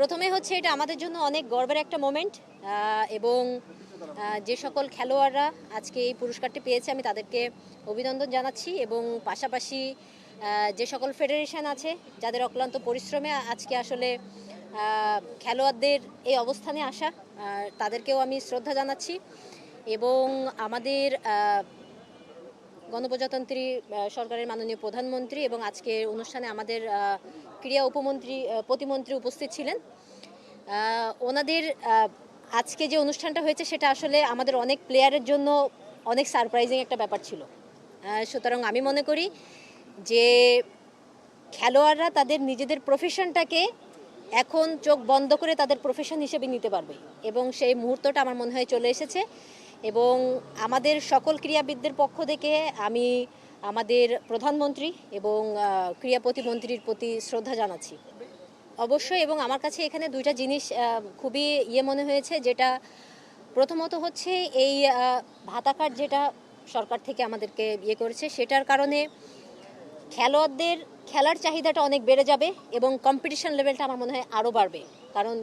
প্রথমে হচ্ছে এটা আমাদের জন্য অনেক গর্বের একটা মোমেন্ট এবং যে সকল খেলোয়াড়রা আজকে এই পুরস্কারটি পেয়েছে আমি তাদেরকে অভিনন্দন জানাচ্ছি এবং পাশাপাশি যে সকল ফেডারেশন আছে যাদের অক্লান্ত পরিশ্রমে আজকে আসলে খেলোয়াড়দের এই অবস্থানে আসা তাদেরকেও আমি শ্রদ্ধা জানাচ্ছি এবং আমাদের গণপ্রজাতন্ত্রী সরকারের মাননীয় প্রধানমন্ত্রী এবং আজকের অনুষ্ঠানে আমাদের ক্রীড়া প্রতিমন্ত্রী উপস্থিত ছিলেন। ওনাদের আজকে যে অনুষ্ঠানটা হয়েছে সেটা আসলে আমাদের অনেক প্লেয়ারের জন্য অনেক সারপ্রাইজিং একটা ব্যাপার ছিল। সুতরাং আমি মনে করি যে খেলোয়াড়রা তাদের নিজেদের প্রফেশনটাকে এখন চোখ বন্ধ করে তাদের প্রফেশন হিসেবে নিতে পারবে এবং সেই মুহূর্তটা আমার মনে হয় চলে এসেছে এবং আমাদের সকল ক্রীড়াবিদদের পক্ষ থেকে আমি আমাদের প্রধানমন্ত্রী এবং ক্রীড়া প্রতিমন্ত্রীর প্রতি শ্রদ্ধা জানাচ্ছি অবশ্যই। এবং আমার কাছে এখানে দুইটা জিনিস খুবই মনে হয়েছে, যেটা প্রথমত হচ্ছে এই ভাতা কার্ড যেটা সরকার থেকে আমাদেরকে করেছে, সেটার কারণে খেলোয়াড়দের খেলার চাহিদাটা অনেক বেড়ে যাবে এবং কম্পিটিশন লেভেলটা আমার মনে হয় আরও বাড়বে, কারণ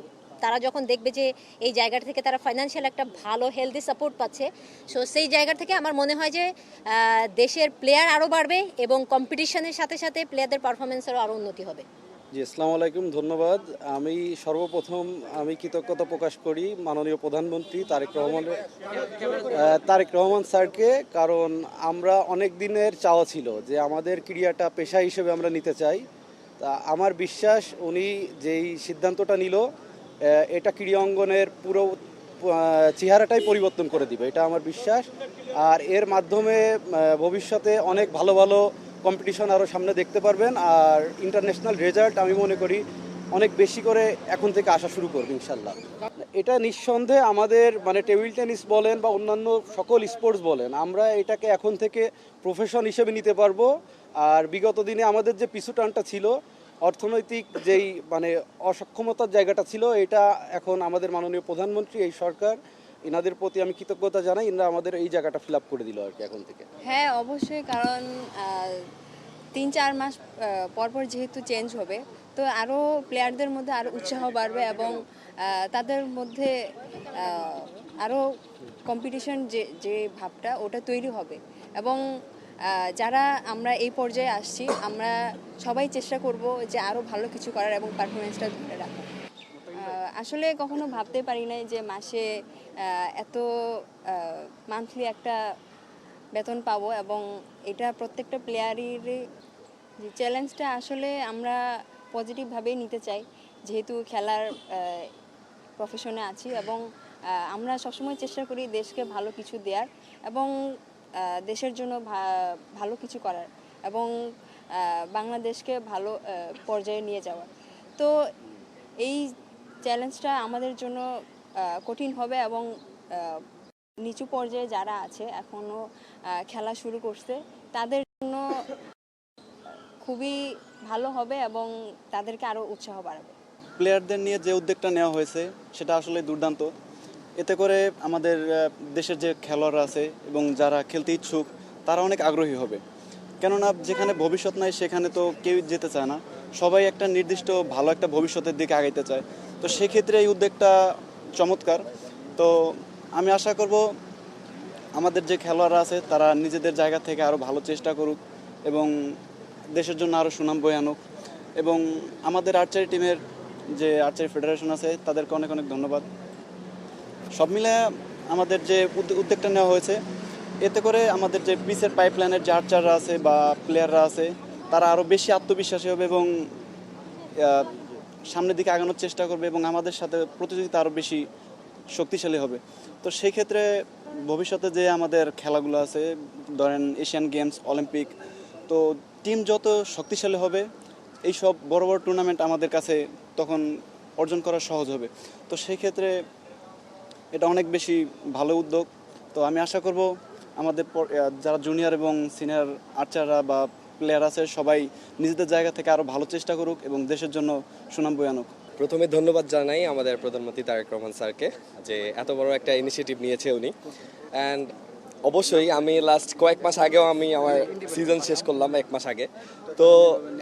তারা যখন দেখবে যে এই জায়গাটা থেকে তারা ফাইন্যান্সিয়াল একটা ভালো হেলদি সাপোর্ট পাচ্ছে, সো সেই জায়গা থেকে আমার মনে হয় যে দেশের প্লেয়ার আরও বাড়বে এবং কম্পিটিশনের সাথে সাথে প্লেয়ারদের পারফরমেন্সেরও আরও উন্নতি হবে। জি, আসসালামু আলাইকুম, ধন্যবাদ। আমি সর্বপ্রথম কৃতজ্ঞতা প্রকাশ করি মাননীয় প্রধানমন্ত্রী তারেক রহমান স্যারকে, কারণ আমরা অনেক দিনের চাওয়া ছিল যে আমাদের ক্রীড়াটা পেশা হিসেবে আমরা নিতে চাই। তা আমার বিশ্বাস উনি যেই সিদ্ধান্তটা নিল এটা ক্রীড়া অঙ্গনের পুরো চেহারাটাই পরিবর্তন করে দিবে, এটা আমার বিশ্বাস। আর এর মাধ্যমে ভবিষ্যতে অনেক ভালো ভালো কম্পিটিশন আরও সামনে দেখতে পারবেন, আর ইন্টারন্যাশনাল রেজাল্ট আমি মনে করি অনেক বেশি করে এখন থেকে আসা শুরু করবে ইনশাল্লাহ। এটা নিঃসন্দেহে আমাদের টেবিল টেনিস বলেন বা অন্যান্য সকল স্পোর্টস বলেন, আমরা এটাকে এখন থেকে প্রফেশন হিসেবে নিতে পারবো। আর বিগত দিনে আমাদের যে পিছুটানটা ছিল, অর্থনৈতিক যেই অসক্ষমতার জায়গাটা ছিল, এটা এখন আমাদের মাননীয় প্রধানমন্ত্রী, এই সরকার, এনাদের প্রতি আমি কৃতজ্ঞতা জানাই। এনারা আমাদের এই জায়গাটা ফিল আপ করে দিল আর কি এখন থেকে। হ্যাঁ, অবশ্যই, কারণ 3-4 মাস পরপর যেহেতু চেঞ্জ হবে, তো আরও প্লেয়ারদের মধ্যে আরও উৎসাহ বাড়বে এবং তাদের মধ্যে আরও কম্পিটিশন যে ভাবটা ওটা তৈরি হবে এবং যারা আমরা এই পর্যায়ে আসছি আমরা সবাই চেষ্টা করব যে আরও ভালো কিছু করার এবং পারফরমেন্সটা ধরে রাখার। আসলে কখনো ভাবতে পারি নাই যে মাসে এত মান্থলি একটা বেতন পাবো এবং এটা প্রত্যেকটা প্লেয়ারের যে চ্যালেঞ্জটা আসলে আমরা পজিটিভভাবেই নিতে চাই, যেহেতু খেলার প্রফেশনে আছি এবং আমরা সবসময় চেষ্টা করি দেশকে ভালো কিছু দেওয়ার এবং দেশের জন্য ভালো কিছু করার এবং বাংলাদেশকে ভালো পর্যায়ে নিয়ে যাওয়ার। তো এই চ্যালেঞ্জটা আমাদের জন্য কঠিন হবে এবং নিচু পর্যায়ে যারা আছে এখনও খেলা শুরু করছে তাদের জন্য খুবই ভালো হবে এবং তাদেরকে আরও উৎসাহ বাড়াবে। প্লেয়ারদের নিয়ে যে উদ্যোগটা নেওয়া হয়েছে সেটা আসলে দুর্দান্ত। এতে করে আমাদের দেশের যে খেলোয়াড়রা আছে এবং যারা খেলতে ইচ্ছুক তারা অনেক আগ্রহী হবে, কেননা যেখানে ভবিষ্যৎ নাই সেখানে তো কেউ যেতে চায় না, সবাই একটা নির্দিষ্ট ভালো একটা ভবিষ্যতের দিকে আগাইতে চায়। তো সেক্ষেত্রে এই উদ্যোগটা চমৎকার। তো আমি আশা করব আমাদের যে খেলোয়াড়রা আছে তারা নিজেদের জায়গা থেকে আরও ভালো চেষ্টা করুক এবং দেশের জন্য আরও সুনাম বয়ে আনুক। এবং আমাদের আর্চারি টিমের যে আর্চারি ফেডারেশন আছে তাদেরকে অনেক অনেক ধন্যবাদ। সব মিলে আমাদের যে উদ্যোগটা নেওয়া হয়েছে, এতে করে আমাদের যে পিচের পাইপলাইনের যে আর্চাররা আছে বা প্লেয়াররা আছে তারা আরও বেশি আত্মবিশ্বাসী হবে এবং সামনের দিকে আগানোর চেষ্টা করবে এবং আমাদের সাথে প্রতিযোগিতা আরও বেশি শক্তিশালী হবে। তো সেই ক্ষেত্রে ভবিষ্যতে যে আমাদের খেলাগুলো আছে, ধরেন এশিয়ান গেমস, অলিম্পিক, তো টিম যত শক্তিশালী হবে এই সব বড় বড় টুর্নামেন্ট আমাদের কাছে তখন অর্জন করা সহজ হবে। তো সেই ক্ষেত্রে এটা অনেক বেশি ভালো উদ্যোগ। তো আমি আশা করব আমাদের যারা জুনিয়র এবং সিনিয়র আর্চাররা বা প্লেয়ার আছে সবাই নিজেদের জায়গা থেকে আরও ভালো চেষ্টা করুক এবং দেশের জন্য সুনাম বয়ে আনুক। প্রথমে ধন্যবাদ জানাই আমাদের প্রধানমন্ত্রী তারেক রহমান স্যারকে যে এত বড় একটা ইনিশিয়েটিভ নিয়েছে উনি। অ্যান্ড অবশ্যই আমি লাস্ট কয়েক মাস আগেও আমি আমার সিজন শেষ করলাম 1 মাস আগে। তো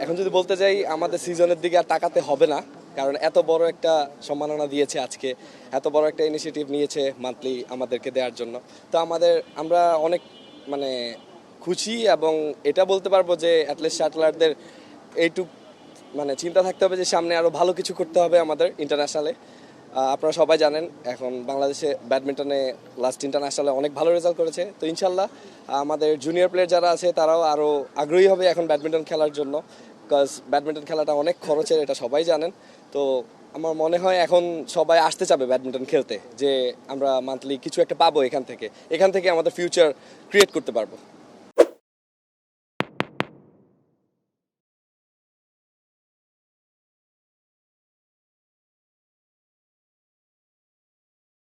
এখন যদি বলতে যাই আমাদের সিজনের দিকে আর তাকাতে হবে না, কারণ এত বড় একটা সম্মাননা দিয়েছে আজকে, এত বড় একটা ইনিশিয়েটিভ নিয়েছে মান্থলি আমাদেরকে দেওয়ার জন্য। তো আমরা অনেক মানে খুশি, এবং এটা বলতে পারবো যে অ্যাটলিস্ট শাটলারদের এইটুক মানে চিন্তা থাকতে হবে যে সামনে আরও ভালো কিছু করতে হবে আমাদের ইন্টারন্যাশনালে। আপনারা সবাই জানেন এখন বাংলাদেশে ব্যাডমিন্টনে লাস্ট ইন্টারন্যাশনালে অনেক ভালো রেজাল্ট করেছে। তো ইনশাল্লাহ আমাদের জুনিয়র প্লেয়ার যারা আছে তারাও আরও আগ্রহী হবে এখন ব্যাডমিন্টন খেলার জন্য, বিকজ ব্যাডমিন্টন খেলাটা অনেক খরচের, এটা সবাই জানেন। তো আমার মনে হয় এখন সবাই আসতে চাবে ব্যাডমিন্টন খেলতে, যে আমরা মান্থলি কিছু একটা পাবো এখান থেকে আমাদের ফিউচার ক্রিয়েট করতে পারবো।